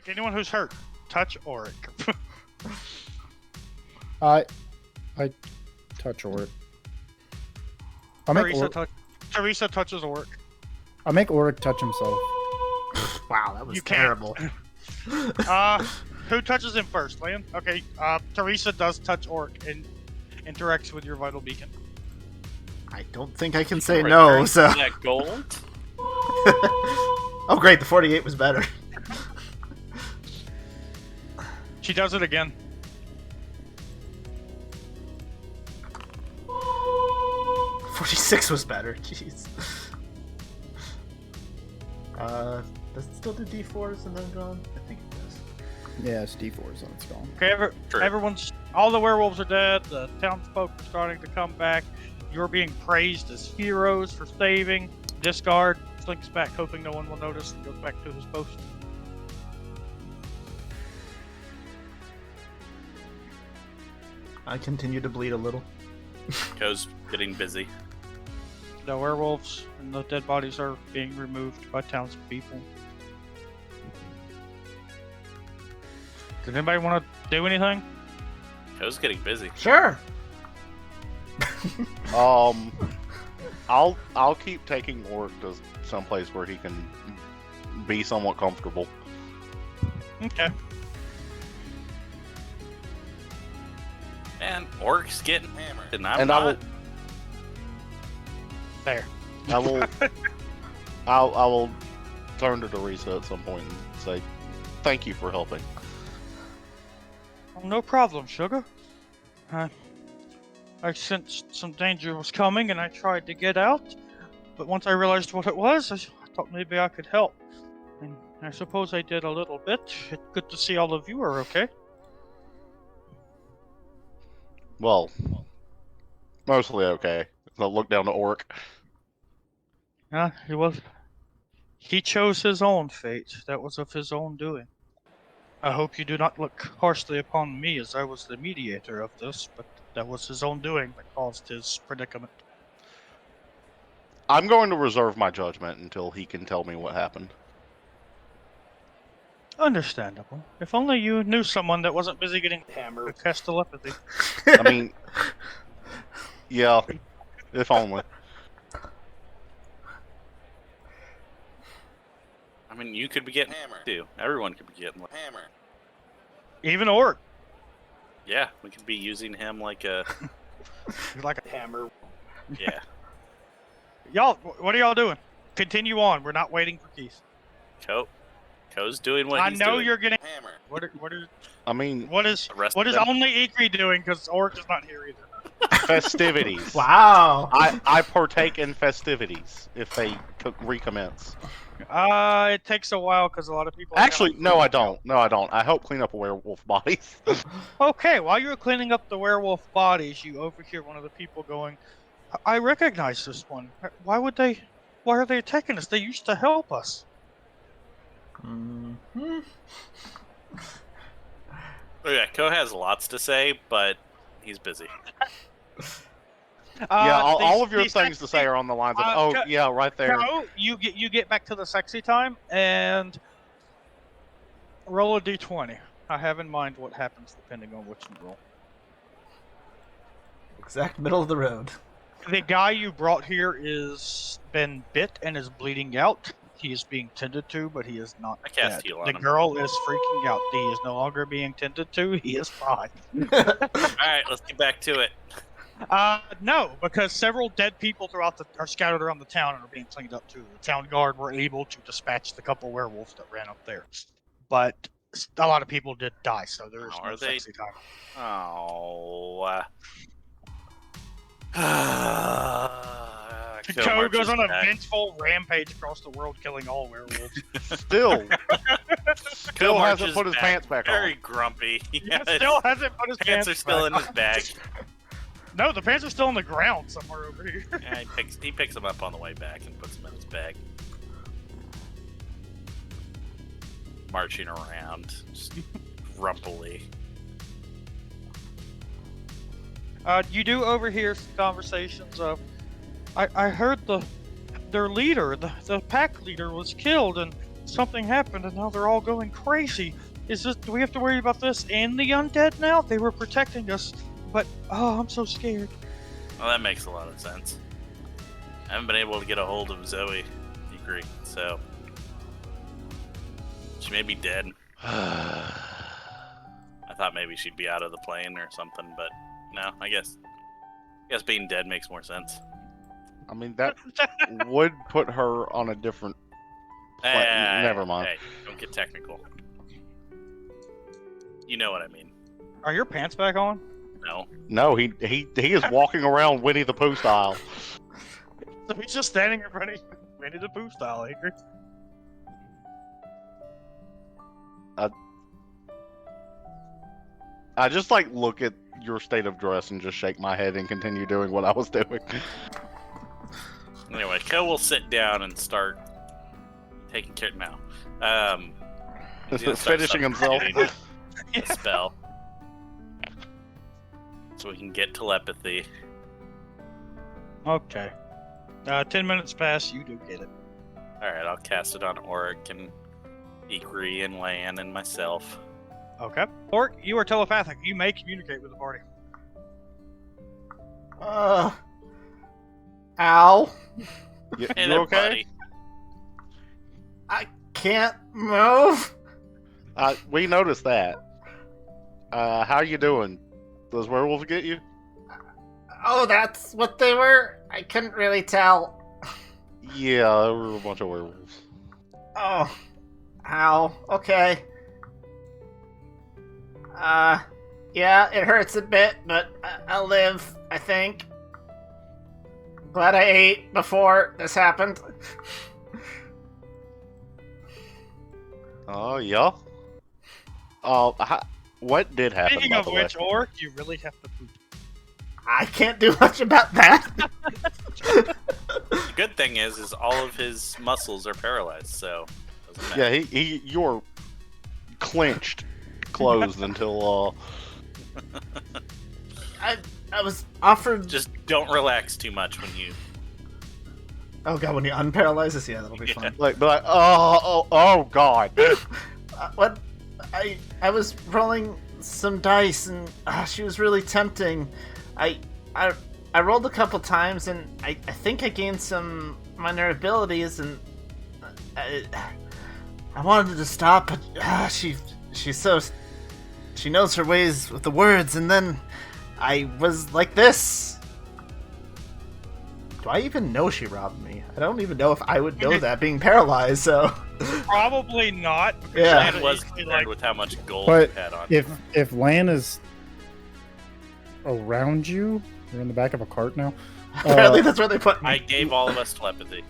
Quick, anyone who's hurt, touch Orik. I touch Orik. Teresa touches Orik. I make Orik touch himself. Wow, that was You terrible. Who touches him first, Lan? Okay, Teresa does touch Orik and interacts with your vital beacon. I don't think I can say no, so... That gold? Oh great, the 48 was better. She does it again. 46 was better, jeez. Does it still do D4s and then gone? I think it does. Yeah, it's D4s and it's gone. Okay, all the werewolves are dead, the townsfolk are starting to come back. You're being praised as heroes for saving. Discard slinks back, hoping no one will notice, and goes back to his post. I continue to bleed a little. Cove's getting busy. The werewolves and the dead bodies are being removed by townspeople. Does anybody want to do anything? Cove's getting busy. Sure. I'll keep taking Orik to someplace where he can be somewhat comfortable. Okay. Man, Oric's getting hammered, and I'm And not. There. I will I will turn to Teresa at some point and say thank you for helping. Oh, no problem, sugar. I sensed some danger was coming and I tried to get out, but once I realized what it was, I thought maybe I could help. And I suppose I did a little bit. It's good to see all of you are okay. Well, mostly okay. I'll look down to Orik. He chose his own fate. That was of his own doing. I hope you do not look harshly upon me, as I was the mediator of this, but that was his own doing that caused his predicament. I'm going to reserve my judgment until he can tell me what happened. Understandable. If only you knew someone that wasn't busy getting hammered with cast telepathy. I mean, yeah, if only. I mean, you could be getting hammered too. Everyone could be getting hammered. Even Orik. Yeah, we could be using him like a Like a hammer. yeah. Y'all, what are y'all doing? Continue on. We're not waiting for Keith. Cove's doing what he's I know doing. you're getting hammered. What is Arrest what is them. only Ikrie doing? Because Orik is not here either. Festivities. Wow. I partake in festivities if they recommence. It takes a while because a lot of people. Actually, no, I don't. No, I don't. I help clean up werewolf bodies. Okay, while you're cleaning up the werewolf bodies, you overhear one of the people going, "I recognize this one. Why are they attacking us? They used to help us." Mm-hmm. Oh yeah, Ko has lots to say, but he's busy. Yeah, all of your things to say are on the lines of, yeah, right there. No, you get back to the sexy time and roll a d20. I have in mind what happens depending on what you roll. Exact middle of the road. The guy you brought here is been bit and is bleeding out. He is being tended to, but he is not I cast dead. heal on The him. girl is freaking out. He is no longer being tended to. He is fine. Alright, let's get back to it. No, because several dead people are scattered around the town and are being cleaned up too. The town guard were able to dispatch the couple werewolves that ran up there, but a lot of people did die, so there's no sexy time. Oh. Cove goes on a vengeful rampage across the world, killing all werewolves. Still hasn't put his pants back on. Very grumpy. Yeah, Still hasn't put his pants are still in his bag. No, the pants are still on the ground somewhere over here. Yeah, he picks them up on the way back and puts them in his bag. Marching around, just grumpily. You do overhear some conversations of, I heard their leader, the pack leader was killed, and something happened and now they're all going crazy. Do we have to worry about this and the undead now? They were protecting us, but oh, I'm so scared. Well, that makes a lot of sense. I haven't been able to get a hold of Zoe, Ikrie, so she may be dead. I thought maybe she'd be out of the plane or something, but no, I guess being dead makes more sense. I mean, that would put her on a different. Never mind. Hey, don't get technical. You know what I mean. Are your pants back on? No. No, he is walking around Winnie the Pooh style. So he's just standing in front of you, Winnie the Pooh style, Ikrie. I just like look at your state of dress and just shake my head and continue doing what I was doing. Anyway, Ko will sit down and start taking care now. He's gonna start Finishing himself. substituting a spell. So we can get telepathy. Okay. 10 minutes pass, you do get it. Alright, I'll cast it on Orik and Ikrie and Lan and myself. Okay. Orik, you are telepathic. You may communicate with the party. Ow. You Hey there, okay? buddy. I can't move. We noticed that. How you doing? Those werewolves get you? Oh, that's what they were? I couldn't really tell. Yeah, there were a bunch of werewolves. Oh. Ow. Okay. Yeah, it hurts a bit, but I'll live, I think. Glad I ate before this happened. Oh, yeah? What did happen, Speaking by of the way? which, Orik, you really have to poop. I can't do much about that. The good thing is all of his muscles are paralyzed, so doesn't matter. Yeah, you're clenched, closed until, I was offered... Just don't relax too much when you. Oh god, when he unparalyzes? Yeah, that'll be fun. like, oh, God. What? I was rolling some dice and she was really tempting. I rolled a couple times and I think I gained some minor abilities and I wanted to stop, but she's so she knows her ways with the words, and then I was like this. Do I even know she robbed me? I don't even know if I would know that being paralyzed. So Probably not. Because Yeah. Lan Lan was easily, concerned with how much gold But he had on. if Lan is around you, you're in the back of a cart now. apparently that's where they put me. I gave all of us telepathy.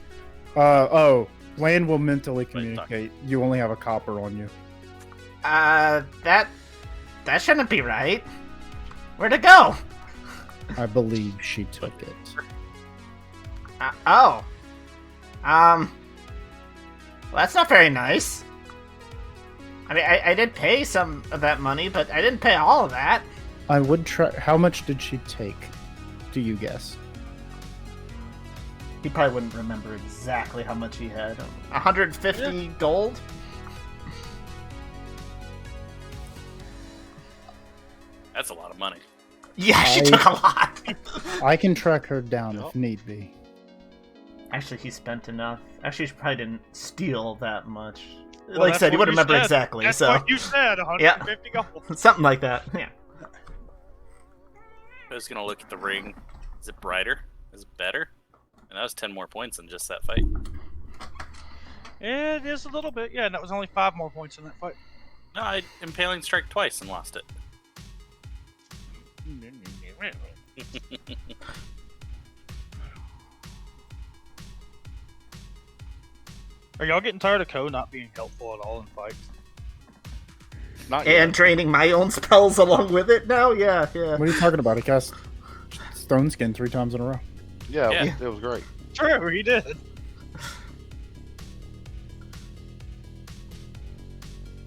Lan will mentally communicate. You only have a copper on you. That shouldn't be right. Where'd it go? I believe she took it. Oh. Well, that's not very nice. I mean, I did pay some of that money, but I didn't pay all of that. I would try. How much did she take? Do you guess? He probably wouldn't remember exactly how much he had. 150 gold? That's a lot of money. Yeah, she took a lot. I can track her down if need be. Actually, he spent enough. Actually, she probably didn't steal that much. Well, like I that's said, he what wouldn't you remember said. exactly, That's so... what you said, 150 gold. Something like that, yeah. I was gonna look at the ring. Is it brighter? Is it better? And that was 10 more points in just that fight. It is a little bit, yeah, and that was only 5 more points in that fight. No, I impaling strike twice and lost it. Are y'all getting tired of Ko not being helpful at all in fights? Not yet. And draining my own spells along with it now? Yeah. What are you talking about? I cast Stone Skin 3 times in a row. Yeah, Yeah. It was great. True, he did.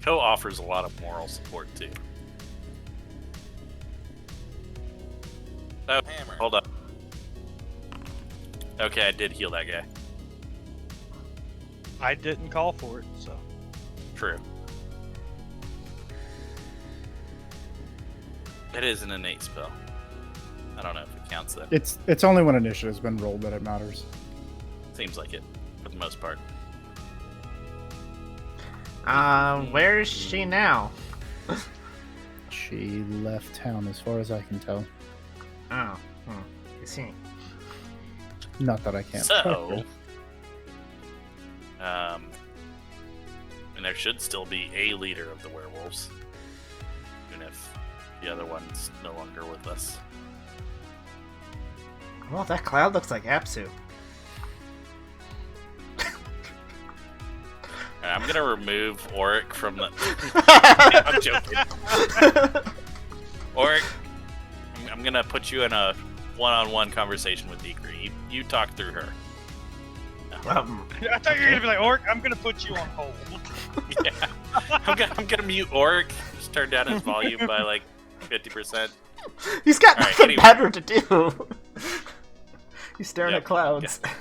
Ko offers a lot of moral support too. Oh, hold up. Okay, I did heal that guy. I didn't call for it, so. It is an innate spell. I don't know if it counts then. It's only when initiative's been rolled that it matters. Seems like it, for the most part. Where is she now? She left town, as far as I can tell. Oh, I see. Not that I can't. So, and there should still be a leader of the werewolves, even if the other one's no longer with us. Well, that cloud looks like Apsu. I'm gonna remove Orik from the. I'm joking. Orik, I'm gonna put you in a one-on-one conversation with Ikrie. You talk through her. I thought you were gonna be like, Orik, I'm gonna put you on hold. Yeah, I'm gonna mute Orik. Just turn down his volume by like 50%. He's got All right, nothing anyway. better to do. He's staring Yep, at clouds. okay.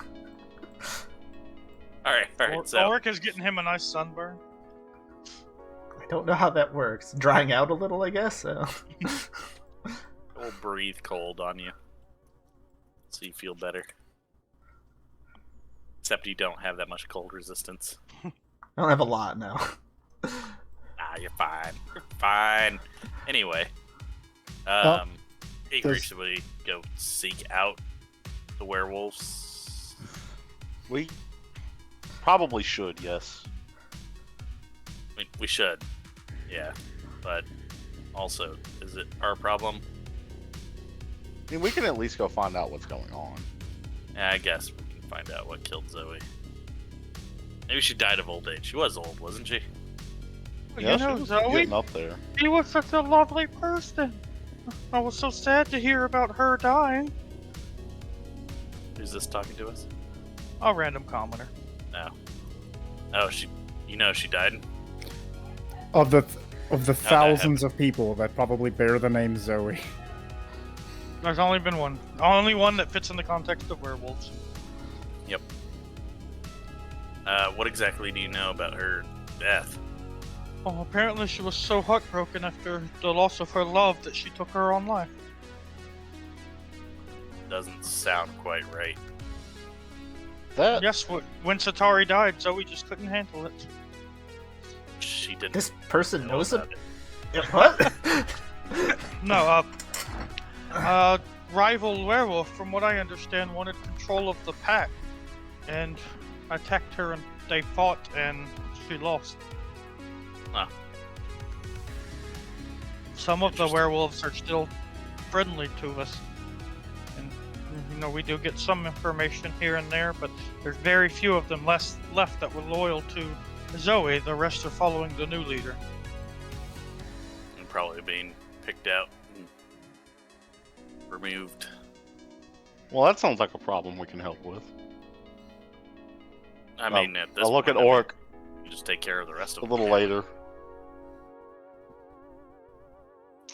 All right. So Orik is getting him a nice sunburn. I don't know how that works. Drying out a little, I guess. we'll breathe cold on you, so you feel better. Except you don't have that much cold resistance. I don't have a lot now. You're fine. You're fine. Anyway, Ikrie, should we go seek out the werewolves? We probably should, yes. We should, yeah. But also, is it our problem? I mean, we can at least go find out what's going on. Yeah, I guess we can find out what killed Zoe. Maybe she died of old age. She was old, wasn't she? Yeah, You know, she was Zoe, getting up there. she was such a lovely person. I was so sad to hear about her dying. Who's this talking to us? A random commenter. No. Oh, she died? Of the thousands of people that probably bear the name Zoe. There's only been one. Only one that fits in the context of werewolves. Yep. What exactly do you know about her death? Oh, apparently she was so heartbroken after the loss of her love that she took her own life. Doesn't sound quite right. That Yes, when Satari died, Zoe just couldn't handle it. She didn't. This person know knows about it. What? No, rival werewolf, from what I understand, wanted control of the pack, and attacked her, and they fought, and she lost. Huh. Some of the Interesting. werewolves are still friendly to us, and we do get some information here and there, but there's very few of them left that were loyal to Zoe. The rest are following the new leader. And probably being picked out and removed. well, that sounds like a problem we can help with. I mean, at this I'll look point, at Orik you just take care of the rest a of them. little later.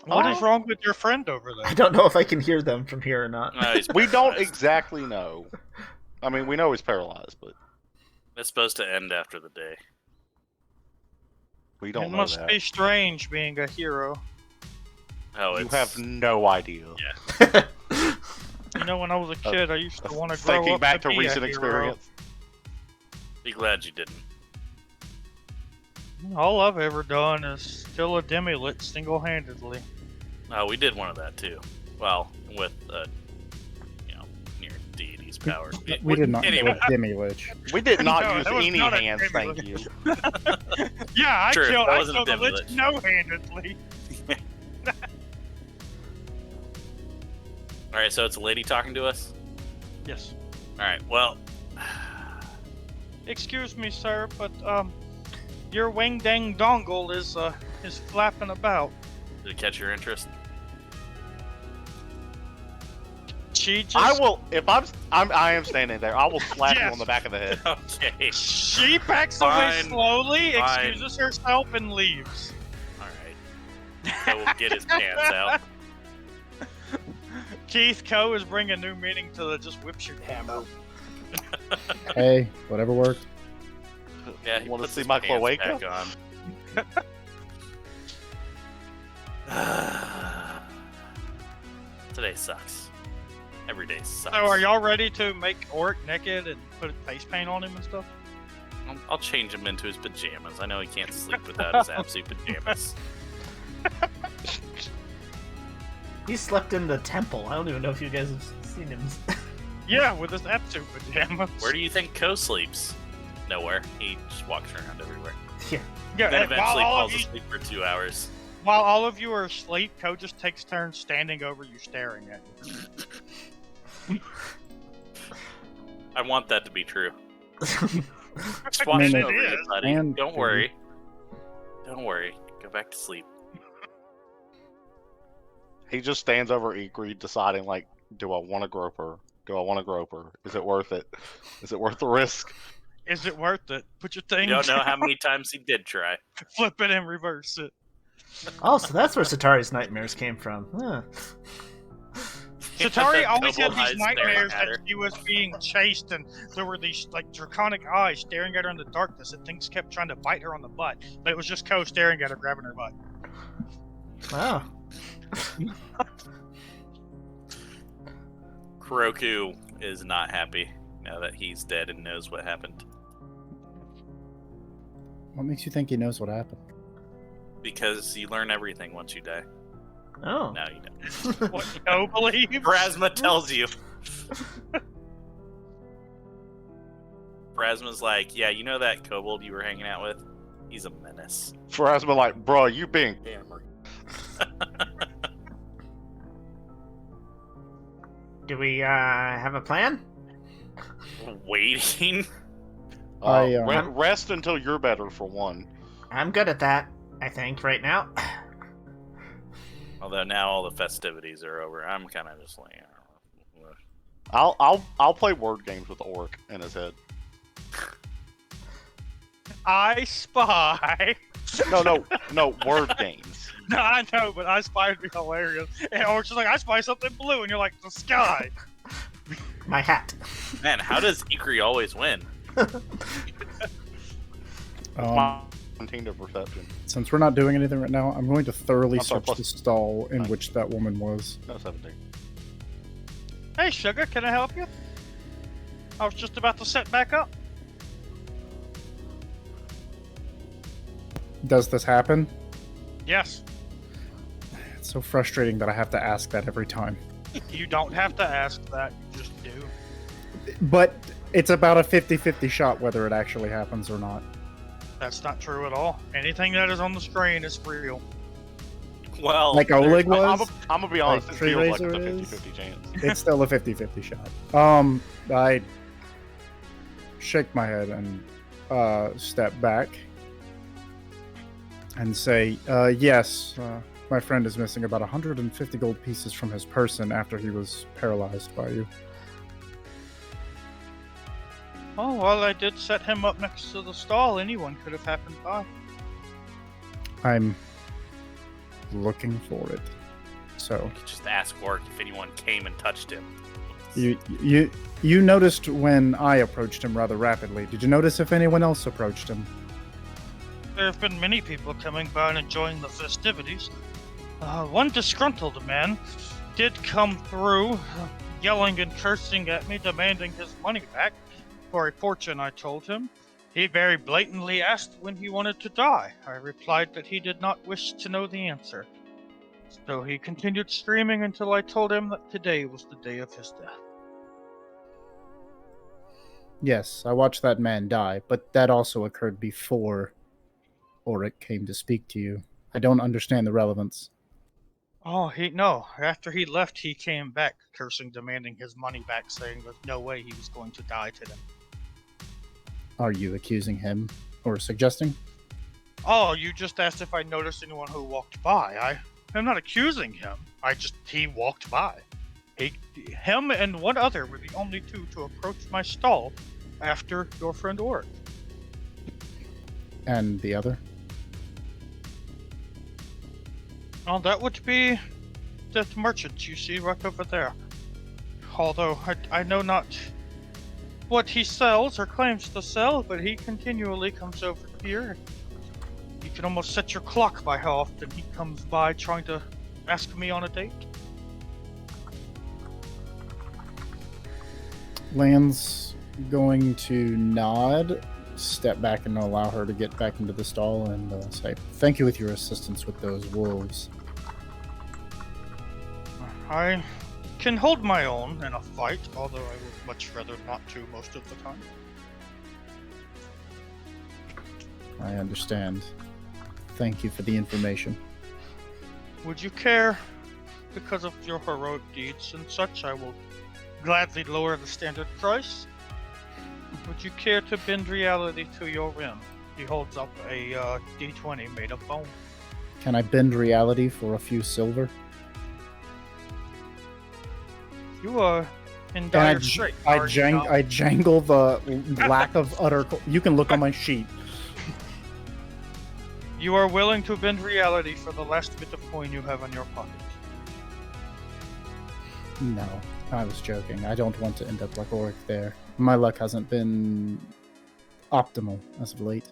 What is wrong with your friend over there? I don't know if I can hear them from here or not. We don't paralyzed. exactly know. I mean, we know he's paralyzed, but It's supposed to end after the day. we don't It know must that. be strange being a hero. Oh, You it's have no idea. You know, when I was a kid, I used to want to grow Thinking up back to to be recent a hero. experience. Be glad you didn't. All I've ever done is kill a demi-lit single-handedly. Oh, we did one of that too. Well, with near deity's powers. We did not Anyway. kill Demi-Lich. We did not No, use that was any not a hands, demi-lit. thank you. Yeah, True, that I wasn't a killed the lich demi-lich. no-handedly. All right, so it's a lady talking to us. Yes. All right, well, Excuse me, sir, but your wing dang dongle is flapping about. did it catch your interest? She just I will, if I am standing there, I will slap you Yes. on the back of the head. Okay. She backs away Fine, slowly, fine. excuses herself, and leaves. All right. So we'll get his pants out. Keith Coe is bringing new meaning to the just whips your hammer. Hey, whatever worked. Yeah, he Wanna puts see his my pants cloaca? back on. sucks. Every day sucks. So are y'all ready to make Orik naked and put face paint on him and stuff? I'll change him into his pajamas. I know he can't sleep without his absolute pajamas. He slept in the temple. I don't even know if you guys have seen him. Yeah, with his absolute pajamas. Where do you think Ko sleeps? Nowhere. He just walks around everywhere. Yeah. Yeah, Then and eventually while all falls of you- asleep for 2 hours. While all of you are asleep, Ko just takes turns standing over you, staring at you. I want that to be true. Just I watch mean, over it you, is. buddy. And Don't dude. worry. Don't worry. Go back to sleep. He just stands over Ikrie, deciding like, do I want to grope her? Do I want to grope her? Is it worth it? Is it worth the risk? Is it worth it? Put your thing You don't know down, how many times he did try. flip it and reverse it. Oh, so that's where Satari's nightmares came from. Huh. Satari The always had kobold eyes these staring nightmares at that her. she was being chased and there were these like draconic eyes staring at her in the darkness and things kept trying to bite her on the butt. But it was just Ko staring at her, grabbing her butt. Wow. Kuroku is not happy now that he's dead and knows what happened. What makes you think he knows what happened? Because you learn everything once you die. Oh. Now you don't. What Ko believes? Phrasma tells you. Phrasma's like, yeah, you know that kobold you were hanging out with? He's a menace. Phrasma like, bro, you being hammered. Do we have a plan? Waiting? Rest until you're better, for one. I'm good at that, I think, right now. Although now all the festivities are over, I'm kind of just like, I'll play word games with Orik in his head. I spy. No, word games. No, I know, but I spy would be hilarious. And Orik's just like, I spy something blue, and you're like, the sky. My hat. man, how does Ikrie always win? Contained of perception. Since we're not doing anything right now, I'm going to thoroughly I'm sorry, search plus- the stall in Fine. which that woman was. No, 17. Hey, Sugar, can I help you? I was just about to set back up. Does this happen? Yes. It's so frustrating that I have to ask that every time. You don't have to ask that, you just do. But it's about a 50-50 shot whether it actually happens or not. That's not true at all. Anything that is on the screen is real. Well, Like Oleg I'm was? gonna be honest, Like it Tree feels like Razor it's a is? 50-50 chance. It's still a 50-50 shot. I shake my head and step back and say, yes, my friend is missing about 150 gold pieces from his person after he was paralyzed by you. Oh, well, I did set him up next to the stall. Anyone could have happened by. I'm looking for it. So you could just ask Orik if anyone came and touched him. you noticed when I approached him rather rapidly. Did you notice if anyone else approached him? There have been many people coming by and enjoying the festivities. One disgruntled man did come through, yelling and cursing at me, demanding his money back for a fortune I told him. He very blatantly asked when he wanted to die. I replied that he did not wish to know the answer. So he continued screaming until I told him that today was the day of his death. Yes, I watched that man die, but that also occurred before Orik came to speak to you. I don't understand the relevance. Oh, no. After he left, he came back, cursing, demanding his money back, saying there's no way he was going to die today. Are you accusing him or suggesting? Oh, you just asked if I noticed anyone who walked by. I'm not accusing him. He walked by. Him and one other were the only two to approach my stall after your friend Orik. And the other? Oh, that would be that merchant you see right over there. Although I know not what he sells or claims to sell, but he continually comes over here. You can almost set your clock by how often he comes by trying to ask me on a date. Lan's going to nod, step back and allow her to get back into the stall and say, "Thank you with your assistance with those wolves." I can hold my own in a fight, although I would much rather not to most of the time. I understand. Thank you for the information. Would you care, because of your heroic deeds and such, I will gladly lower the standard price. Would you care to bend reality to your whim? He holds up a D20 made of bone. Can I bend reality for a few silver? You are in dire strait. are you not? I jangle the lack of utter. You can look on my sheet. You are willing to bend reality for the last bit of coin you have in your pocket. No, I was joking. I don't want to end up like Orik there. My luck hasn't been optimal as of late.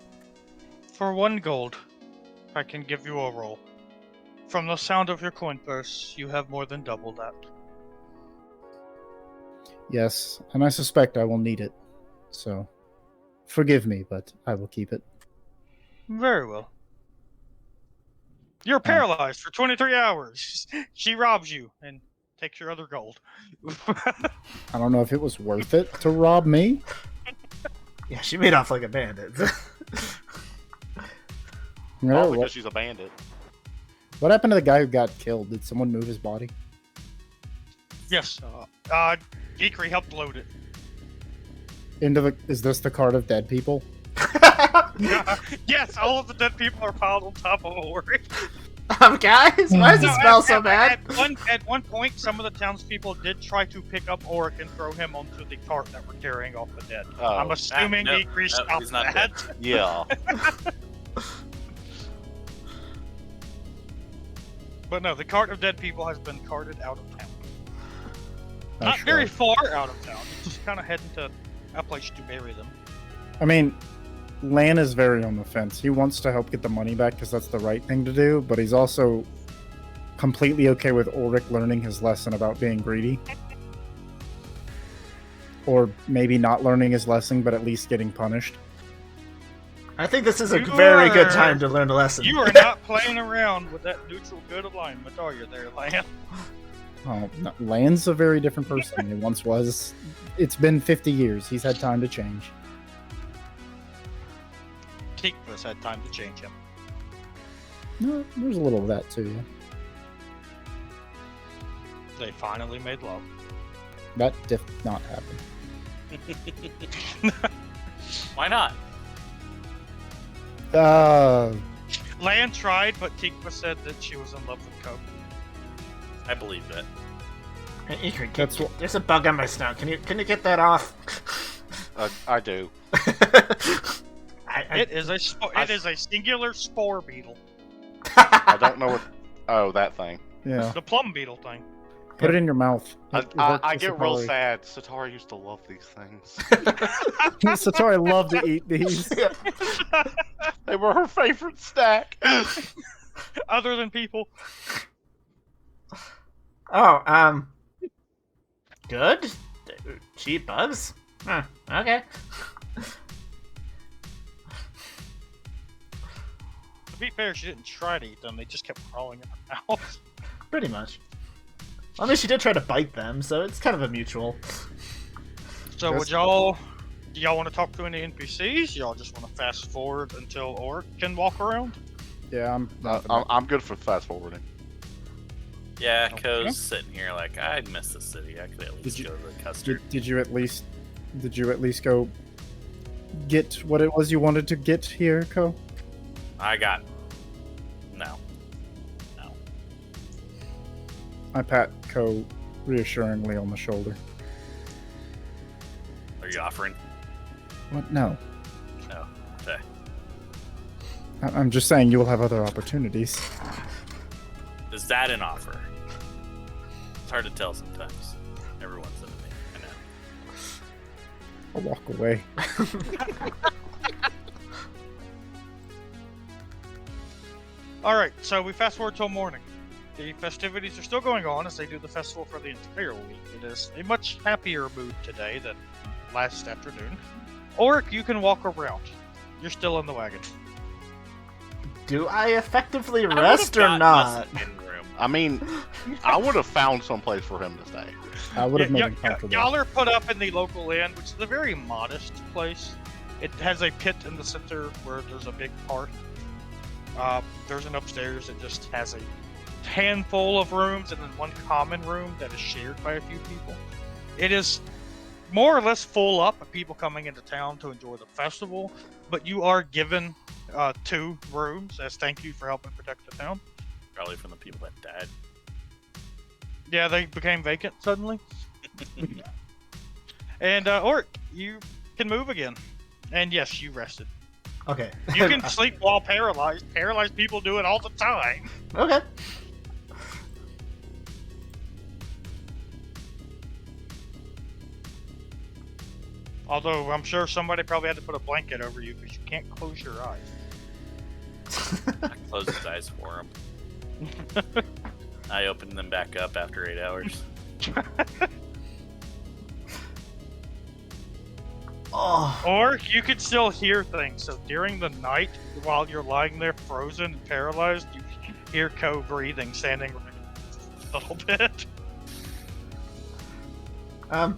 For 1 gold, I can give you a roll. From the sound of your coin purse, you have more than double that. Yes, and I suspect I will need it. So, forgive me, but I will keep it. Very well. You're paralyzed for 23 hours. She robs you and takes your other gold. I don't know if it was worth it to rob me. Yeah, she made off like a bandit. No, Probably because she's a bandit. what happened to the guy who got killed? Did someone move his body? Yes. Ikrie helped load it. Is this the cart of dead people? Yes, all of the dead people are piled on top of Orik. Guys, why does it smell so bad? At one point, some of the townspeople did try to pick up Orik and throw him onto the cart that were carrying off the dead. Oh. I'm assuming no, Ikrie he's stopped not that. Yeah. But no, the cart of dead people has been carted out of town. Oh, Not sure. very far out of town. It's just kind of heading to a place to bury them. I mean, Lan is very on the fence. He wants to help get the money back because that's the right thing to do, but he's also completely okay with Orik learning his lesson about being greedy. Or maybe not learning his lesson, but at least getting punished. I think this is a You very good are- time to learn a lesson. You are not playing around with that neutral good alignment, are you there, Lan? Oh, no, Lan's a very different person than he once was. It's been 50 years. He's had time to change. Tikva's had time to change him. No, there's a little of that too, yeah. They finally made love. That did not happen. Why not? Lan tried, but Tikva said that she was in love with Cove. I believe that. Hey, Ikrie, That's what- there's a bug on my snout. Can you get that off? I do. It is a singular spore beetle. I don't know what. Oh, that thing. Yeah. The plum beetle thing. Put it in your mouth. It works I with get real Satari. sad. Satara used to love these things. Satari loved to eat these. They were her favorite snack. Other than people. Oh, good. Cheap bugs. Huh, okay. To be fair, she didn't try to eat them. They just kept crawling in her mouth. Pretty much. I mean, she did try to bite them, so it's kind of a mutual. So Yes. would y'all... Do y'all want to talk to any NPCs? Y'all just want to fast forward until Orik can walk around? Yeah, I'm good for fast forwarding. Yeah, Okay. Ko's sitting here like, I miss the city. I could at least you- go to the custard. Did you at least go get what it was you wanted to get here, Ko? I got... No. I pat Ko reassuringly on the shoulder. Are you offering? What? No. No. Okay. I'm just saying you will have other opportunities. Is that an offer? It's hard to tell sometimes. Everyone's into me. I know. I'll walk away. Alright, so we fast forward till morning. the festivities are still going on as they do the festival for the entire week. It is a much happier mood today than last afternoon. Orik, you can walk around. You're still in the wagon. Do I effectively I would've rest or gotten not? us an in-room. I mean, I would have found some place for him to stay. I would have made him comfortable. Y'all are put up in the local inn, which is a very modest place. It has a pit in the center where there's a big hearth. There's an upstairs that just has a handful of rooms and then one common room that is shared by a few people. It is more or less full up of people coming into town to enjoy the festival, but you are given 2 rooms as thank you for helping protect the town. Probably from the people that died. Yeah, they became vacant suddenly. And Orik, you can move again. And yes, you rested. Okay. You can sleep while paralyzed. Paralyzed people do it all the time. Okay. Although I'm sure somebody probably had to put a blanket over you because you can't close your eyes. I closed his eyes for him. I opened them back up after 8 hours. Oh. Or you can still hear things. So during the night, while you're lying there frozen and paralyzed, you hear Cove breathing, standing a little bit.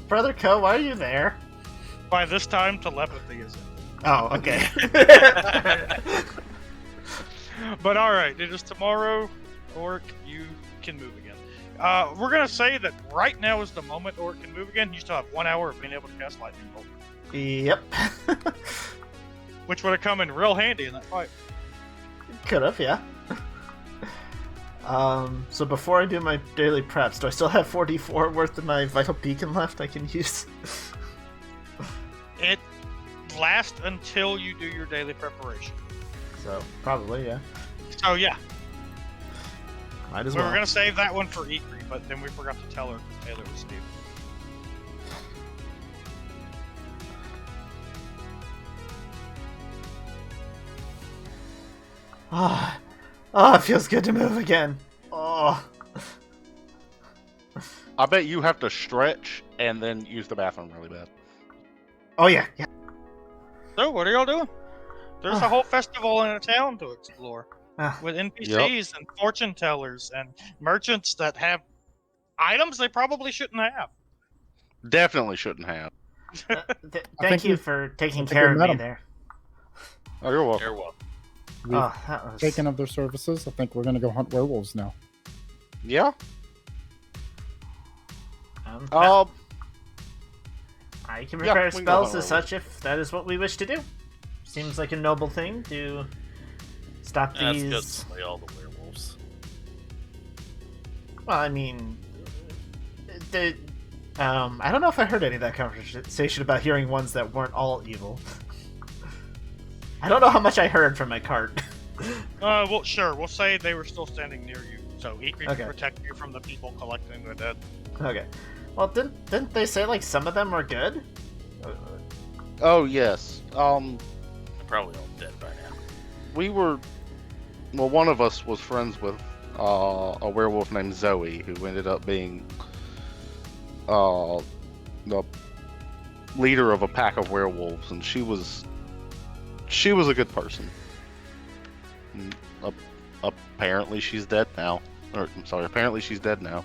Brother Co, why are you there? By this time, telepathy is in. Oh, okay. But alright, it is tomorrow. Orik, you can move again. We're gonna say that right now is the moment Orik can move again. You still have 1 hour of being able to cast lightning bolt, Yep. which would have come in real handy in that fight. Could have, yeah. So before I do my daily preps, do I still have 4d4 worth of my vital beacon left I can use? It lasts until you do your daily preparation. So, probably, yeah. So yeah, Might as we well. were gonna save that one for Ikrie, but then we forgot to tell her because Taylor was asleep. Oh, it feels good to move again. Oh. I bet you have to stretch and then use the bathroom really bad. Oh, yeah, yeah. So what are y'all doing? There's a whole festival in a town to explore. Ah. With NPCs and fortune tellers and merchants that have items they probably shouldn't have. Definitely shouldn't have. Thank you for taking think care we of met me 'em. there. Oh, you're welcome. You're welcome. We've Oh, that was... taken of their services. I think we're going to go hunt werewolves now. Yeah. I can yeah, prepare we can go spells hunt as such if that is what we wish to do. Seems like a noble thing to stop That's these... good. Slay all the werewolves. Well, I mean... I don't know if I heard any of that conversation about hearing ones that weren't all evil. I don't know how much I heard from my cart. Well, sure. We'll say they were still standing near you, so Ikrie Okay. can protect you from the people collecting the dead. Okay. Well, didn't they say, like, some of them were good? Oh, yes. They're probably all dead by now. We were... Well, one of us was friends with a werewolf named Zoe, who ended up being the leader of a pack of werewolves, and she was a good person. And, apparently she's dead now. Or, I'm sorry, apparently she's dead now.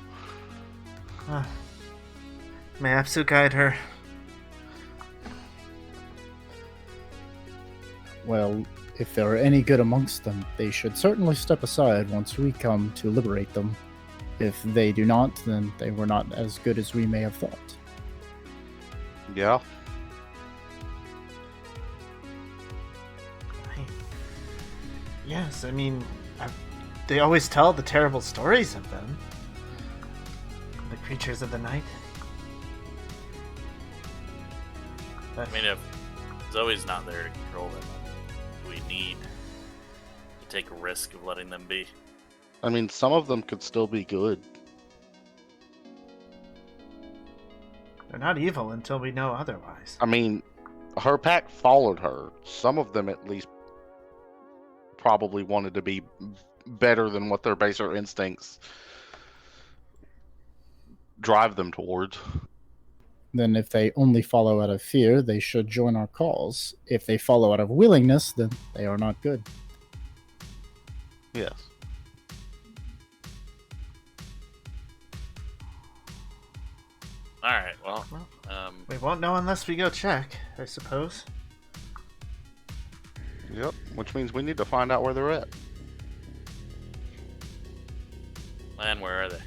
May Apsu guide her. Well, if there are any good amongst them, they should certainly step aside once we come to liberate them. If they do not, then they were not as good as we may have thought. Yeah. Yes, I mean, they always tell the terrible stories of them. The creatures of the night. I mean, if Zoe's not there to control them, we need to take a risk of letting them be. I mean, some of them could still be good. They're not evil until we know otherwise. I mean, her pack followed her. Some of them, at least, probably wanted to be better than what their baser instincts drive them towards. Then if they only follow out of fear, they should join our cause. If they follow out of willingness, then they are not good. Yes. All right. Well, We won't know unless we go check, I suppose. Yep. Which means we need to find out where they're at. and where are they?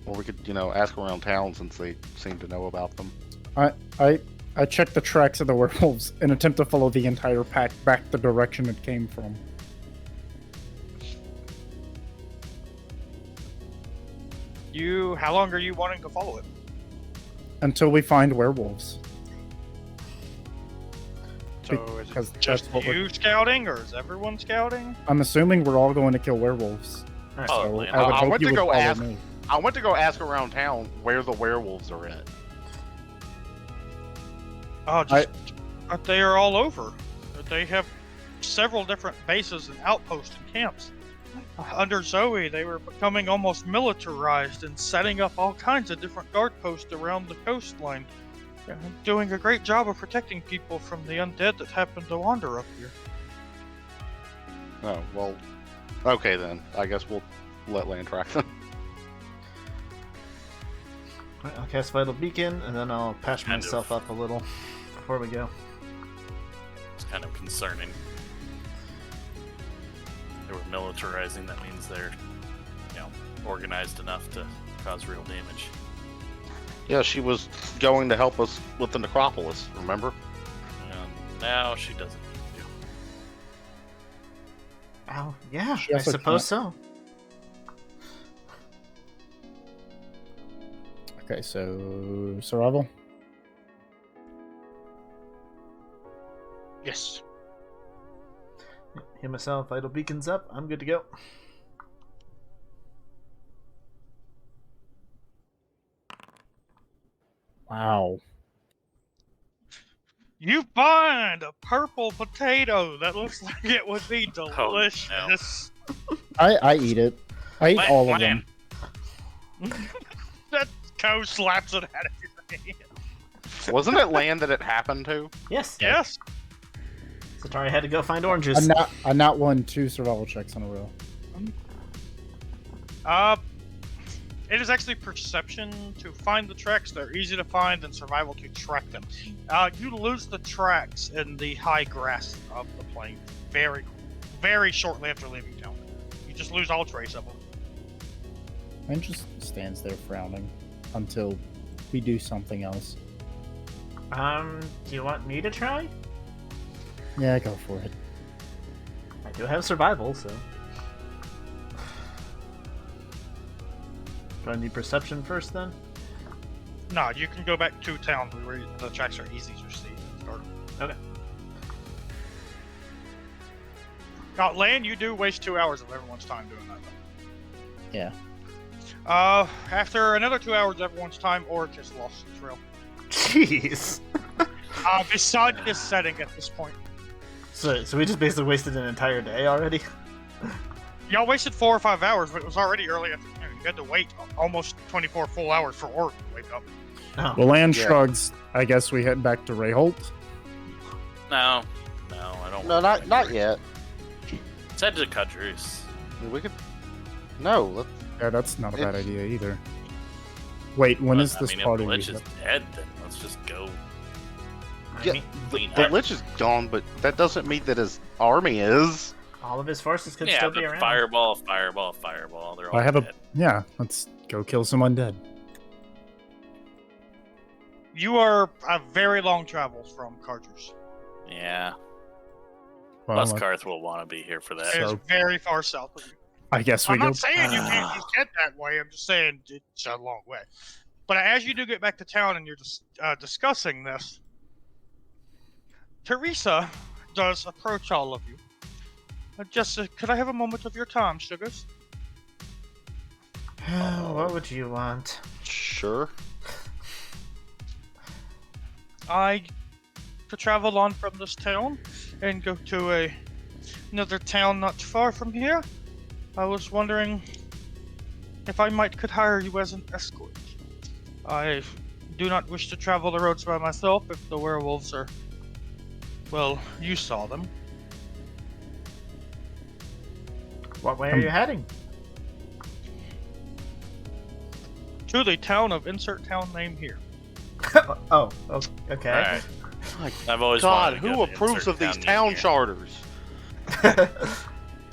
Or we could, ask around town since they seem to know about them. I checked the tracks of the werewolves and attempt to follow the entire pack back the direction it came from. How long are you wanting to follow it? Until we find werewolves. So is Because it just that's what you scouting, or is everyone scouting? I'm assuming we're all going to kill werewolves. Alright, So Probably. I would I hope went you to would go follow ask- me. I went to go ask around town where the werewolves are at. Oh, they are all over. They have several different bases and outposts and camps. Under Zoe, they were becoming almost militarized and setting up all kinds of different guard posts around the coastline. Doing a great job of protecting people from the undead that happen to wander up here. Oh, well, okay then. I guess we'll let Land track them. Alright, I'll cast Vital Beacon, and then I'll patch Kind myself of. up a little before we go. It's kind of concerning. They were militarizing. That means they're, organized enough to cause real damage. Yeah, she was going to help us with the necropolis, remember? And now she doesn't need to. Oh, yeah, She I also suppose so. Okay, so survival. Yes. Hit myself, Vital Beacon's up, I'm good to go. Wow. You find a purple potato that looks like it would be no. delicious. I eat it. I eat all of Land. them. That cow slaps it out of your hand. Wasn't it Land that it happened to? Yes. Yes. Satari had to go find oranges. I not won 2 survival checks in a row. It is actually perception to find the tracks. They're easy to find, and survival to track them. You lose the tracks in the high grass of the plain very, very shortly after leaving town. You just lose all trace of them. And just stands there frowning until we do something else. Do you want me to try? Yeah, go for it. I do have survival, so. Do I need perception first then? No, you can go back to town where the tracks are easy to see. Okay. Now, Land, you do waste 2 hours of everyone's time doing that, though. Yeah. After another 2 hours of everyone's time, Orik has lost the trail. Jeez. The sun is setting at this point. So we just basically wasted an entire day already? Y'all wasted 4 or 5 hours, but it was already early afternoon. You had to wait almost 24 full hours for Orik to wake up. No. Well, Land Yeah. shrugs. I guess we head back to Rayholt. No, I don't. No, want not to. yet. Let's head to Kadrus. We could. No, let's. Yeah, that's not a bad It's- idea either. Wait, when is this If party? the we Lich is have? dead, then let's just go Yeah, mean, clean The up. Lich is gone, but that doesn't mean that his army is. all of his forces could Yeah, still but be around. fireball. They're all I have dead. Yeah, let's go kill some undead. You are a very long travel from Carter's. Yeah. Well, Plus, Karth will want to be here for that. It is So- very far south of you. I guess we I'm go. not saying you can't just get that way. I'm just saying it's a long way. But as you do get back to town and you're just discussing this, Teresa does approach all of you. Just, could I have a moment of your time, Sugars? What would you want? Sure. I could travel on from this town and go to another town not too far from here. I was wondering if I could hire you as an escort. I do not wish to travel the roads by myself if the werewolves are... Well, you saw them. What way are you heading? To the town of insert town name here. Oh, okay. Alright. My I've always God, wanted to who go to approves insert of these name town here. charters?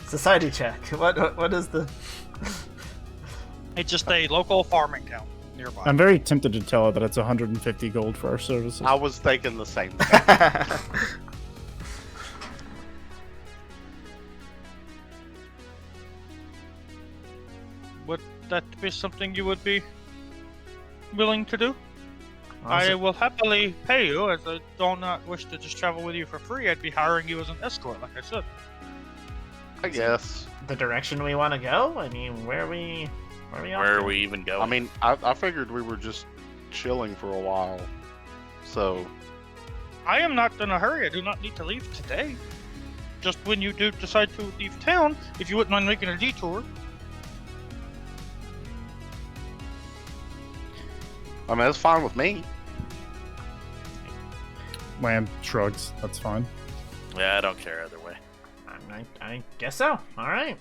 Society check. What is the... It's just a local farming town nearby. I'm very tempted to tell her that it's 150 gold for our services. I was thinking the same thing. Would that be something you would be willing to do? I will happily pay you, as I do not wish to just travel with you for free. I'd be hiring you as an escort, like I said. I guess. The direction we want to go? I mean, where are we off Where to? are we even going? I mean, I figured we were just chilling for a while. So, I am not in a hurry. I do not need to leave today. Just when you do decide to leave town, if you wouldn't mind making a detour. I mean, it's fine with me. Land shrugs. That's fine. yeah, I don't care either way. I guess so. All right.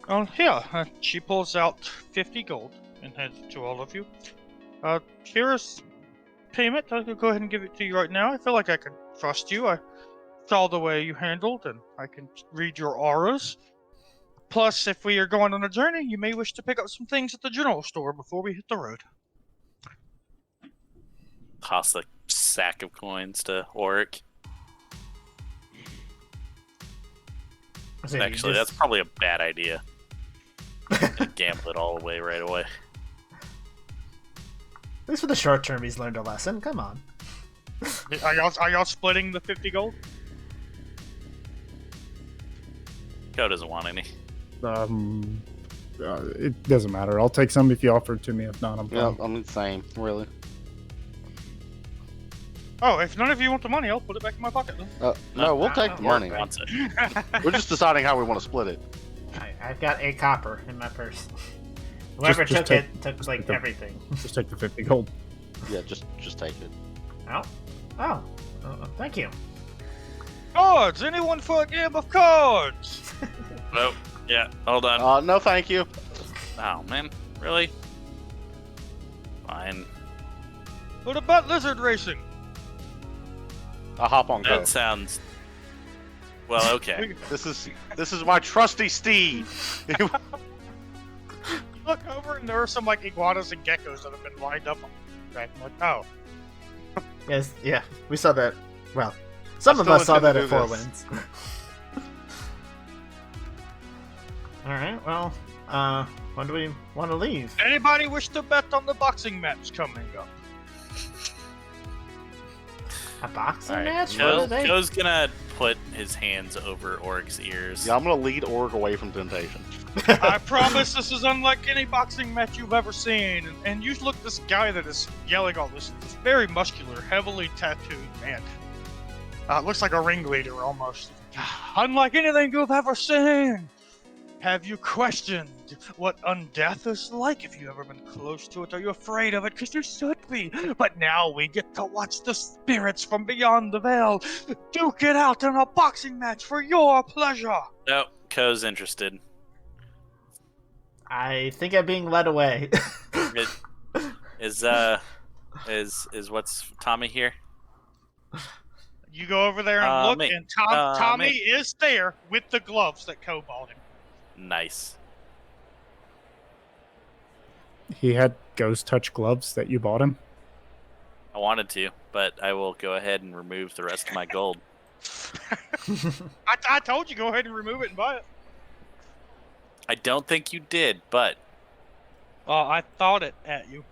Oh, yeah. She pulls out 50 gold and hands it to all of you. Here's payment. I'll go ahead and give it to you right now. I feel like I can trust you. I saw the way you handled, and I can read your auras. Plus, if we are going on a journey, you may wish to pick up some things at the general store before we hit the road. Toss a sack of coins to Orik. So you Actually, just- that's probably a bad idea. Gamble it all away right away. At least for the short term, he's learned a lesson. Come on. Are y'all splitting the 50 gold? Ko doesn't want any. It doesn't matter. I'll take some if you offer it to me. If not, I'm Yeah, fine. I'm the same, really. Oh, if none of you want the money, I'll put it back in my pocket then. No, we'll take the money. Wants it. We're just deciding how we want to split it. I've got a copper in my purse. Whoever just took take- took like the- everything. Just take the 50 gold. Yeah, just take it. Oh, thank you. Cards! Anyone for a game of cards? Nope. Yeah, hold on. No, thank you. Oh, man. Really? Fine. What about lizard racing? I'll hop on Go. That sounds... Well, okay. This is my trusty steed. Look over and there are some like iguanas and geckos that have been lined up on the track. I'm like, oh. Yes, yeah, we saw that. Well, some I of still us saw intend that to at do Four this. Winds. All right. Well, when do we want to leave? Anybody wish to bet on the boxing match coming up? A boxing Alright, match? What are they? Ko's gonna put his hands over Oric's ears. Yeah, I'm gonna lead Orik away from temptation. I promise this is unlike any boxing match you've ever seen. And you look at this guy that is yelling all this very muscular, heavily tattooed man. Looks like a ringleader almost. Unlike anything you've ever seen. Have you questioned what undeath is like? Have you ever been close to it? Are you afraid of it? Because you should be. But now we get to watch the spirits from beyond the veil duke it out in a boxing match for your pleasure. Nope, Ko's interested. I think I'm being led away. Is what's Tommy here? You go over there and look, me. and Tommy Me. is there with the gloves that Kobold him. Nice. He had ghost touch gloves that you bought him. I wanted to, but I will go ahead and remove the rest of my gold. I told you, go ahead and remove it and buy it. I don't think you did, but I thought it at you.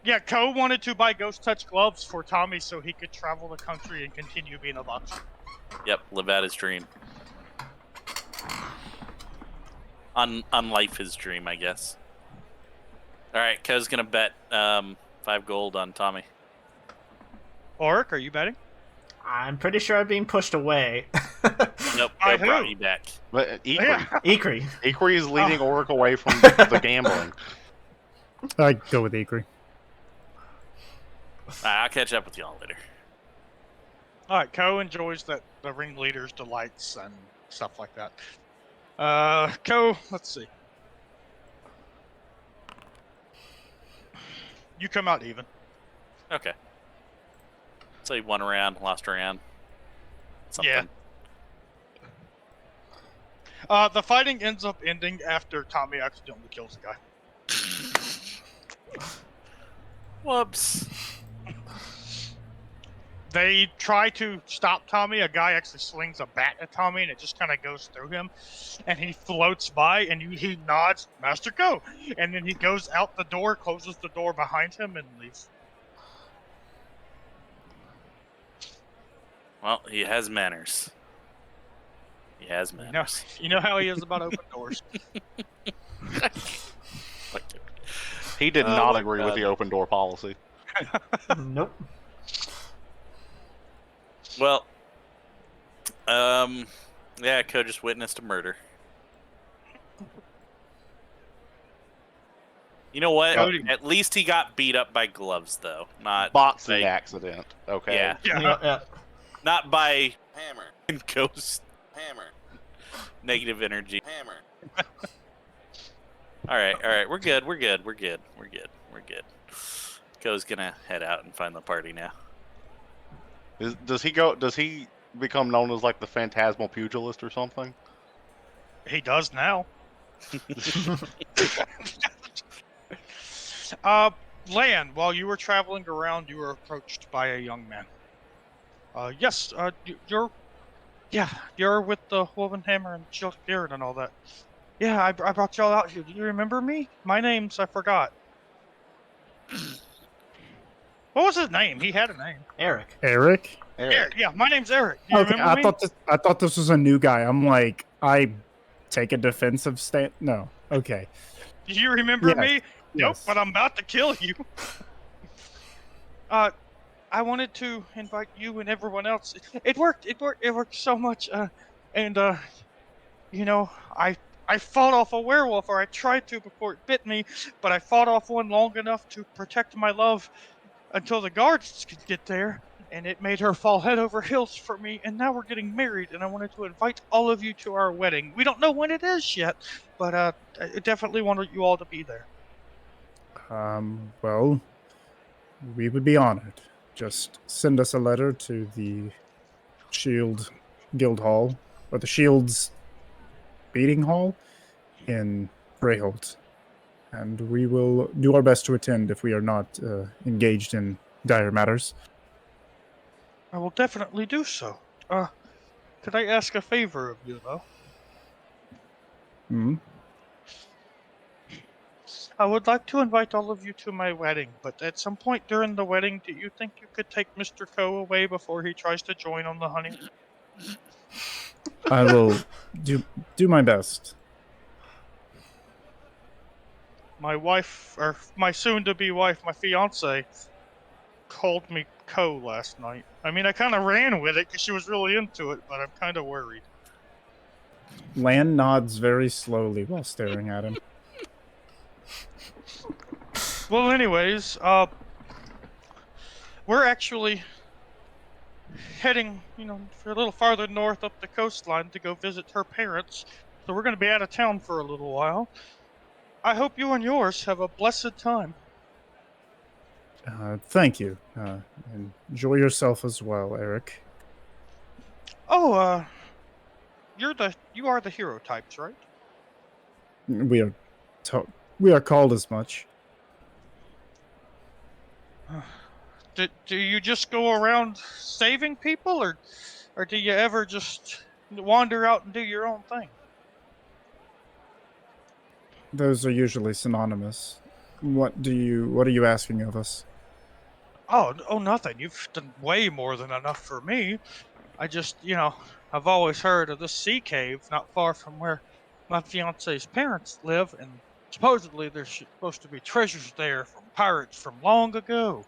Yeah, Ko wanted to buy ghost touch gloves for Tommy so he could travel the country and continue being a boxer. yep, live out his dream. Unlife his dream, I guess. Alright, Ko's gonna bet 5 gold on Tommy. Orik, are you betting? I'm pretty sure I'm being pushed away. Nope, By they brought who? you back. But Ikrie. Yeah. Ikrie. Ikrie is leading Oh. Orik away from the gambling. I go with Ikrie. I'll catch up with y'all later. All right, Ko enjoys the ringleader's delights and stuff like that. Ko, let's see. You come out even. Okay. So you won a round, lost a round. Yeah. The fighting ends up ending after Tommy accidentally kills the guy. Whoops. They try to stop Tommy. A guy actually slings a bat at Tommy, and it just kind of goes through him. And he floats by, and he nods, Master Ko. And then he goes out the door, closes the door behind him, and leaves. Well, he has manners. He has manners. You know how he is about open doors. He did Oh not my agree with God. the open door policy. Nope. Well, yeah, Ko just witnessed a murder. You know what? Cody. At least he got beat up by gloves, though. Not Boxing by, accident. Okay. Yeah. Yeah. Not by hammer and ghost hammer. Negative energy hammer. All right. We're good. Ko's gonna head out and find the party now. Does he become known as like the Phantasmal Pugilist or something? He does now. Lan, while you were traveling around, you were approached by a young man. Yes, you're with the Woven Hammer and Shield Beard and all that. Yeah, I brought y'all out here. Do you remember me? My name's, I forgot. What was his name? He had a name. Eric. Eric? Eric. Yeah, my name's Eric. Do you Okay, remember me? I thought this was a new guy. I'm like, I take a defensive stand. No. Okay. Do you remember Yes, me? Nope, yes. but I'm about to kill you. I wanted to invite you and everyone else. It worked so much. You know, I fought off a werewolf, or I tried to before it bit me, but I fought off one long enough to protect my love until the guards could get there, and it made her fall head over heels for me, and now we're getting married, and I wanted to invite all of you to our wedding. We don't know when it is yet, but I definitely wanted you all to be there. Well, we would be honored. Just send us a letter to the Shield Guild Hall, or the Shield's Beating Hall in Greyholt, and we will do our best to attend if we are not engaged in dire matters. I will definitely do so. Could I ask a favor of you, though? Hmm? I would like to invite all of you to my wedding, but at some point during the wedding, do you think you could take Mr. Ko away before he tries to join on the honeymoon? I will do my best. My wife, or my soon-to-be wife, my fiance, called me Ko last night. I mean, I kind of ran with it because she was really into it, but I'm kind of worried. Lan nods very slowly while staring at him. Well, anyways, we're actually heading, for a little farther north up the coastline to go visit her parents. So we're going to be out of town for a little while. I hope you and yours have a blessed time. Thank you. Enjoy yourself as well, Eric. Oh, you are the hero types, right? We are called as much. Do you just go around saving people, or do you ever just wander out and do your own thing? Those are usually synonymous. What are you asking of us? Oh, nothing. You've done way more than enough for me. I just, I've always heard of this sea cave not far from where my fiance's parents live, and supposedly there's supposed to be treasures there from pirates from long ago.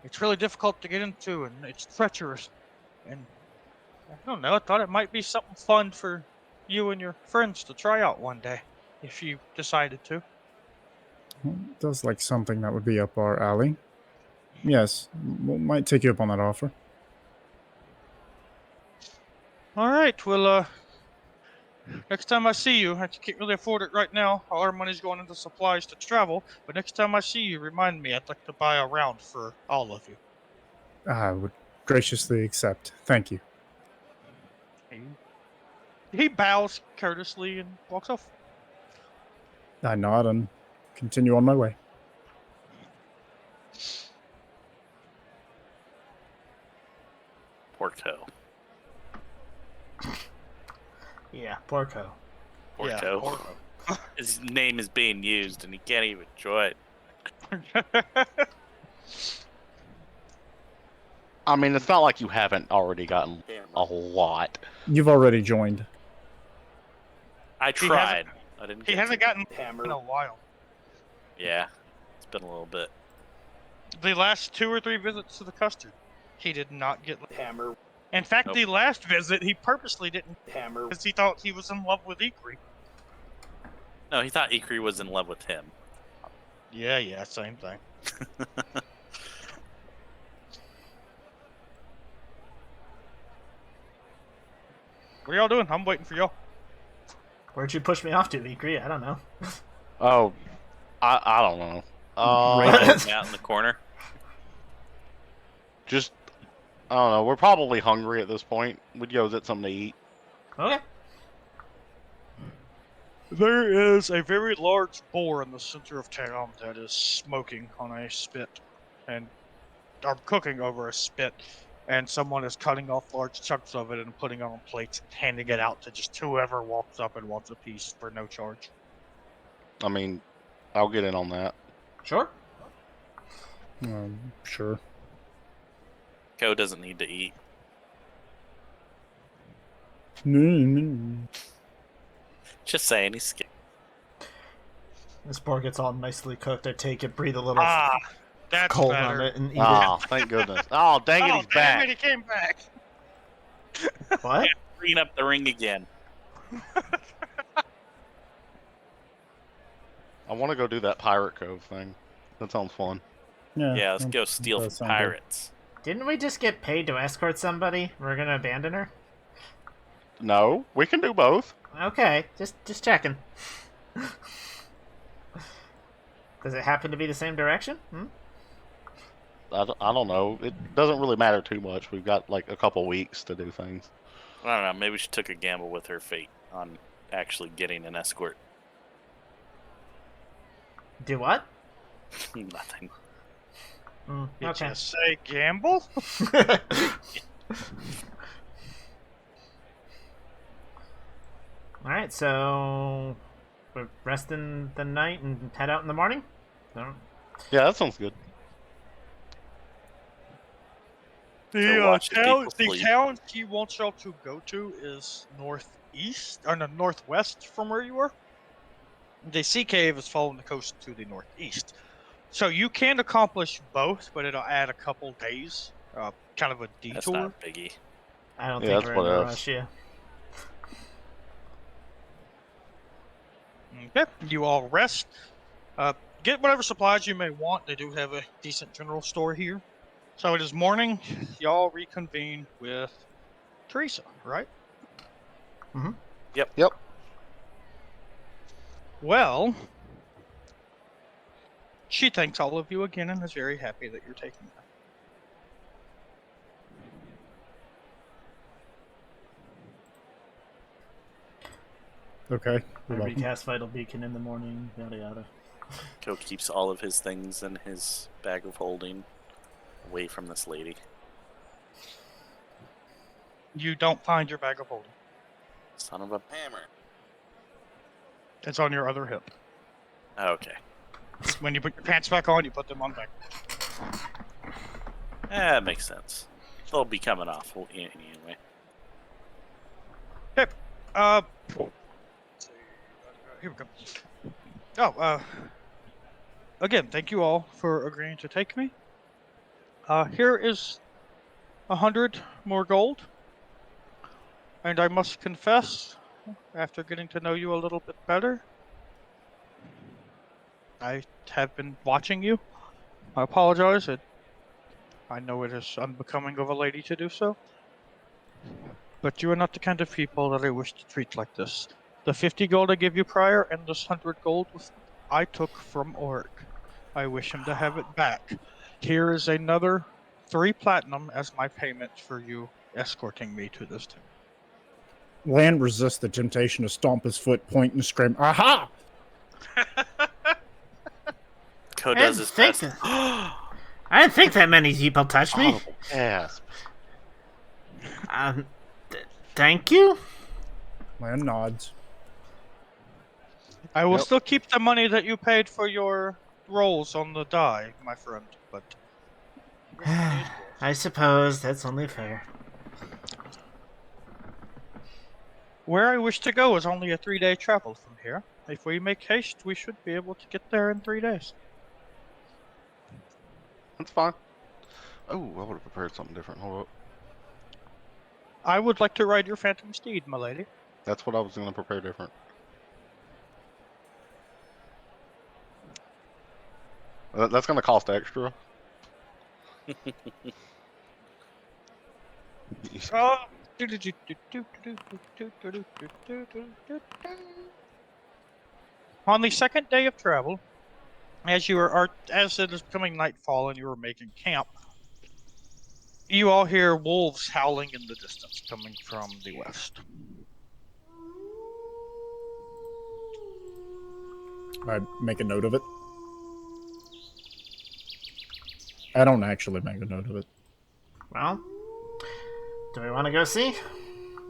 It's really difficult to get into, and it's treacherous. And I don't know. I thought it might be something fun for you and your friends to try out one day, if you decided to. Well, it does like something that would be up our alley. Yes, might take you up on that offer. All right. Well, next time I see you, I can't really afford it right now. All our money's going into supplies to travel. But next time I see you, remind me. I'd like to buy a round for all of you. I would graciously accept. Thank you. He bows courteously and walks off. I nod and continue on my way. Porco. Yeah, Porco. Porco. Porco. His name is being used and he can't even enjoy it. I mean, it's not like you haven't already gotten a lot. You've already joined. I tried. I didn't. He get hasn't to. gotten hammered in a while. Yeah, it's been a little bit. The last 2 or 3 visits to the custard, he did not get hammer. In fact, Nope. the last visit, he purposely didn't hammer because he thought he was in love with Ikrie. No, he thought Ikrie was in love with him. Yeah, same thing. What are y'all doing? I'm waiting for y'all. Where'd you push me off to, Ikrie? I don't know. Oh, I don't know. Right out in the corner. Just, I don't know. We're probably hungry at this point. We'd go get something to eat. Okay. There is a very large boar in the center of town that is smoking on a spit and or cooking over a spit, and someone is cutting off large chunks of it and putting it on plates and handing it out to just whoever walks up and wants a piece for no charge. I mean, I'll get in on that. Sure. Sure. Ko doesn't need to eat. No. Just saying, he's scared. This pork gets all nicely cooked. I take it, breathe a little That's cold better. on it, and eat Oh, thank goodness. Oh, dang it, he's damn back. it, he came back. it. What? Bringing up the ring again. I want to go do that Pirate Cove thing. That sounds fun. Yeah, let's that go steal does from sound good. pirates. Didn't we just get paid to escort somebody? We're gonna abandon her? No, we can do both. Okay, just checking. Does it happen to be the same direction? I don't know. It doesn't really matter too much. We've got like a couple weeks to do things. I don't know, maybe she took a gamble with her fate on actually getting an escort. Do what? Nothing. Did Okay. you say gamble? Alright, so we're resting the night and head out in the morning? Yeah, that sounds good. The watch the town, people the sleep. town he wants y'all to go to is northeast, or no, northwest from where you were. The sea cave is following the coast to the northeast, so you can accomplish both, but it'll add a couple days, kind of a That's detour. not biggie. I don't Yeah, think that's we're in a what rush, yeah. Okay, you all rest. Get whatever supplies you may want. They do have a decent general store here. So it is morning. Y'all reconvene with Teresa, right? Yep. Well, she thanks all of you again and is very happy that you're taking her. Okay. I You're welcome. recast Vital Beacon in the morning, yada yada. Ko keeps all of his things in his bag of holding away from this lady. You don't find your bag of holding. Son of a hammer. It's on your other hip. Okay. When you put your pants back on, you put them on back. That makes sense. They'll be coming off anyway. Okay. Here we go. Oh, again, thank you all for agreeing to take me. Here is 100 more gold. And I must confess, after getting to know you a little bit better, I have been watching you. I apologize. I know it is unbecoming of a lady to do so. But you are not the kind of people that I wish to treat like this. The 50 gold I gave you prior and this 100 gold I took from Orik. I wish him to have it back. Here is another 3 platinum as my payment for you escorting me to this town. Land resists the temptation to stomp his foot, point, and scream, "Aha!" Code does his best. I didn't think that many people touched me. Audible gasp. Thank you. Land nods. I will Yep. still keep the money that you paid for your rolls on the die, my friend, but... I suppose that's only fair. Where I wish to go is only a 3-day travel from here. If we make haste, we should be able to get there in 3 days. That's fine. Oh, I would have prepared something different. Hold up. I would like to ride your phantom steed, my lady. That's what I was going to prepare different. That's going to cost extra. Oh. On the second day of travel, as it is becoming nightfall and you are making camp, you all hear wolves howling in the distance coming from the west. I make a note of it. I don't actually make a note of it. Well, do we want to go see?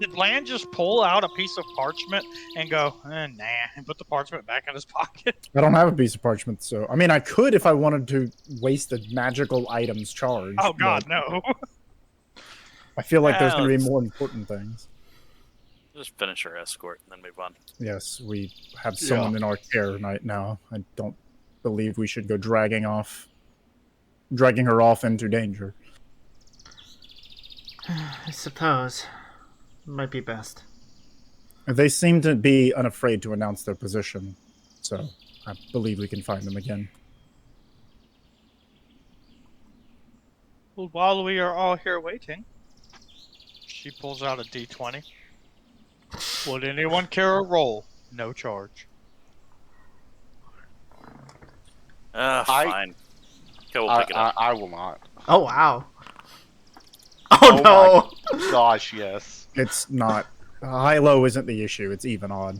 Did Land just pull out a piece of parchment and go, nah, and put the parchment back in his pocket? I don't have a piece of parchment, so... I mean, I could if I wanted to waste the magical items charge. Oh god, but no. I feel like there's going to be let's- more important things. Just finish our escort and then move on. Yes, we have someone in our care right now. I don't believe we should go dragging her off into danger. I suppose. Might be best. They seem to be unafraid to announce their position, so I believe we can find them again. Well, while we are all here waiting, she pulls out a d20. Would anyone care a roll? No charge. Fine. Go, we'll pick it up. I will not. Oh, wow. Oh, no. My gosh, yes. It's not... High-low isn't the issue, it's even-odd.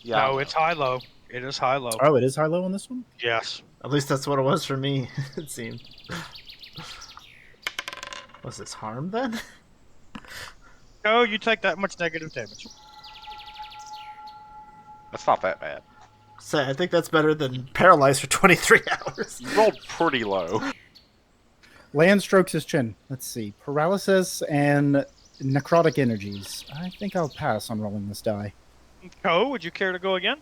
Yeah. No, it's high-low. It is high-low. Oh, it is high-low on this one? Yes. At least that's what it was for me, it seemed. Was this harm, then? Oh, you take that much negative damage. That's not that bad. So I think that's better than paralyzed for 23 hours. You rolled pretty low. Land strokes his chin. Let's see. Paralysis and necrotic energies. I think I'll pass on rolling this die. Cove, would you care to go again?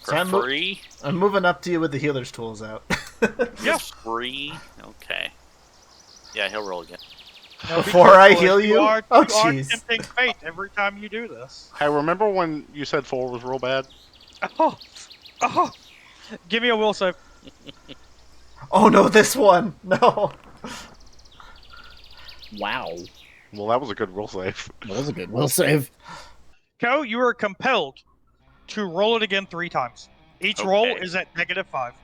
So I'm Free? I'm moving up to you with the healer's tools out. Yes. Free? Okay. Yeah, he'll roll again. No, be Before I careful, heal if you? are, Oh, you are jeez. tempting fate every time you do this. Hey, remember when you said 4 was real bad? Oh, oh. Give me a will save. Oh no, this one! No! Wow. Well, that was a good roll save. That was a good will save. Ko, you are compelled to roll it again 3 times. Each roll Okay. is at -5.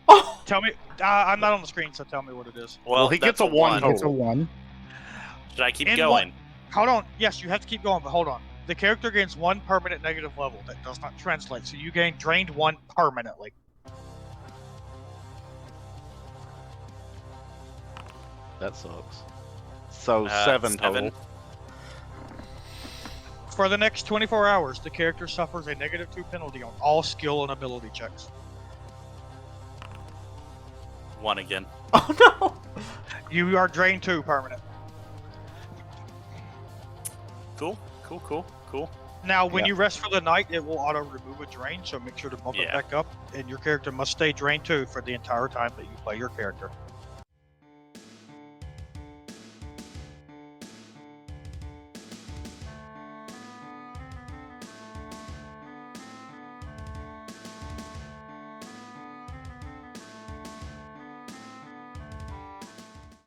Oh! Tell me, I'm not on the screen, so tell me what it is. Well, he that's gets a 1 It's a total. 1. Should I keep In going? Hold on. Yes, you have to keep going, but hold on. The character gains 1 permanent negative level. That does not translate, so you gain drained 1 permanently. That sucks. So 7. 7 total. For the next 24 hours, the character suffers a -2 penalty on all skill and ability checks. 1 again. Oh no! You are drained 2 permanent. Cool. Now, when Yeah. you rest for the night, it will auto-remove a drain, so make sure to bump it Yeah. back up, and your character must stay drained 2 for the entire time that you play your character.